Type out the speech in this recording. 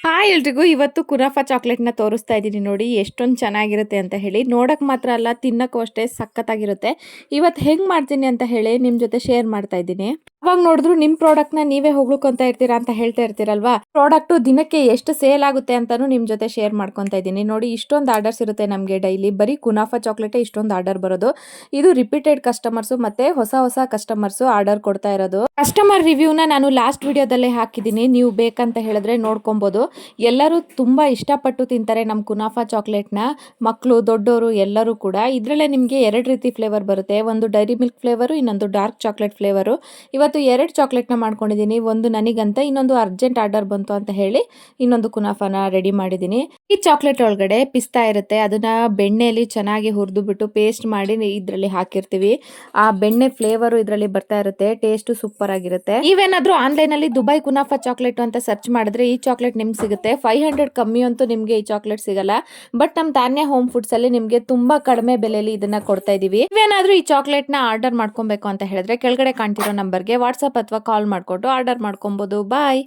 Hi ಎಲ್ರಿಗೂ ಇವತ್ತು ಕುನಾಫಾ ಚಾಕ್ಲೇಟ್ನ ತೋರಿಸ್ತಾ ಇದ್ದೀನಿ ನೋಡಿ ಎಷ್ಟೊಂದು ಚೆನ್ನಾಗಿರುತ್ತೆ ಅಂತ ಹೇಳಿ ನೋಡಕ್ ಮಾತ್ರ ಅಲ್ಲ ತಿನ್ನಕ್ಕೂ ಅಷ್ಟೇ ಸಖತ್ತಾಗಿರುತ್ತೆ. ಇವತ್ತು ಹೆಂಗ್ ಮಾಡ್ತೀನಿ ಅಂತ ಹೇಳಿ ನಿಮ್ಮ ಜೊತೆ ಶೇರ್ ಮಾಡ್ತಾ ಇದ್ದೀನಿ. ಅವಾಗ ನೋಡಿದ್ರು ನಿಮ್ಮ ಪ್ರಾಡಕ್ಟ್ನ ನೀವೇ ಹೊಗಳ್ಕೊಂತ ಇರ್ತೀರಾ ಅಂತ ಹೇಳ್ತಾ ಇರ್ತೀರಲ್ವಾ, ಪ್ರಾಡಕ್ಟು ದಿನಕ್ಕೆ ಎಷ್ಟು ಸೇಲ್ ಆಗುತ್ತೆ ಅಂತಾನು ನಿಮ್ಮ ಜೊತೆ ಶೇರ್ ಮಾಡ್ಕೊತಾ ಇದ್ದೀನಿ. ನೋಡಿ ಇಷ್ಟೊಂದು ಆರ್ಡರ್ಸ್ ಇರುತ್ತೆ ನಮಗೆ ಡೈಲಿ, ಬರೀ ಕುನಾಫಾ ಚಾಕ್ಲೇಟೇ ಇಷ್ಟೊಂದು ಆರ್ಡರ್ ಬರೋದು. ಇದು ರಿಪೀಟೆಡ್ ಕಸ್ಟಮರ್ಸು ಮತ್ತೆ ಹೊಸ ಕಸ್ಟಮರ್ಸು ಆರ್ಡರ್ ಕೊಡ್ತಾ ಇರೋದು. ಕಸ್ಟಮರ್ ರಿವ್ಯೂನ ನಾನು ಲಾಸ್ಟ್ ವಿಡಿಯೋದಲ್ಲೇ ಹಾಕಿದ್ದೀನಿ, ನೀವು ಬೇಕಂತ ಹೇಳಿದ್ರೆ ನೋಡ್ಕೊಬೋದು. ಎಲ್ಲರೂ ತುಂಬ ಇಷ್ಟಪಟ್ಟು ತಿಂತಾರೆ ನಮ್ಮ ಕುನಾಫಾ ಚಾಕ್ಲೇಟ್ನ, ಮಕ್ಕಳು ದೊಡ್ಡವರು ಎಲ್ಲರೂ ಕೂಡ. ಇದರಲ್ಲೇ ನಿಮಗೆ ಎರಡು ರೀತಿ ಫ್ಲೇವರ್ ಬರುತ್ತೆ, ಒಂದು ಡೈರಿ ಮಿಲ್ಕ್ ಫ್ಲೇವರು, ಇನ್ನೊಂದು ಡಾರ್ಕ್ ಚಾಕ್ಲೇಟ್ ಫ್ಲೇವರು. ಇವತ್ತು ಎರಡು ಚಾಕ್ಲೇಟ್ನ ಮಾಡ್ಕೊಂಡಿದ್ದೀನಿ, ಒಂದು ನನಗಂತ, ಇನ್ನೊಂದು ಅರ್ಜೆಂಟ್ ಆರ್ಡರ್ ಬಂತು ಅಂತ ಹೇಳಿ ಇನ್ನೊಂದು ಕುನಾಫಾನ ರೆಡಿ ಮಾಡಿದ್ದೀನಿ. ಈ ಚಾಕ್ಲೇಟ್ ಒಳಗಡೆ ಪಿಸ್ತಾ ಇರುತ್ತೆ, ಅದನ್ನ ಬೆಣ್ಣೆಯಲ್ಲಿ ಚೆನ್ನಾಗಿ ಹುರಿದು ಬಿಟ್ಟು ಪೇಸ್ಟ್ ಮಾಡಿ ಇದರಲ್ಲಿ ಹಾಕಿರ್ತೀವಿ. ಆ ಬೆಣ್ಣೆ ಫ್ಲೇವರು ಇದರಲ್ಲಿ ಬರ್ತಾ ಇರುತ್ತೆ, ಟೇಸ್ಟ್ ಸೂಪರ್ ಆಗಿರುತ್ತೆ. ನೀವೇನಾದ್ರೂ ಆನ್ಲೈನ್ ಅಲ್ಲಿ ದುಬೈ ಕುನಾಫಾ ಚಾಕ್ಲೇಟ್ ಅಂತ ಸರ್ಚ್ ಮಾಡಿದ್ರೆ ಈ ಚಾಕ್ಲೇಟ್ ನಿಮ್ಗೆ ಸಿಗುತ್ತೆ. 500 ಕಮ್ಮಿ ಅಂತೂ ನಿಮ್ಗೆ ಈ ಚಾಕ್ಲೇಟ್ ಸಿಗಲ್ಲ. ಬಟ್ ನಮ್ಮ ತಾನ್ಯ ಹೋಮ್ ಫುಡ್ಸ್ ಅಲ್ಲಿ ನಿಮ್ಗೆ ತುಂಬಾ ಕಡಿಮೆ ಬೆಲೆಯಲ್ಲಿ ಇದನ್ನ ಕೊಡ್ತಾ ಇದೀವಿ. ನೀವೇನಾದ್ರೂ ಈ ಚಾಕ್ಲೇಟ್ ನ ಆರ್ಡರ್ ಮಾಡ್ಕೊಬೇಕು ಅಂತ ಹೇಳಿದ್ರೆ ಕೆಳಗಡೆ ಕಾಣ್ತಿರೋ ನಂಬರ್ಗೆ ವಾಟ್ಸ್ಆಪ್ ಅಥವಾ ಕಾಲ್ ಮಾಡ್ಕೊಂಡು ಆರ್ಡರ್ ಮಾಡ್ಕೊಬಹುದು. ಬಾಯ್.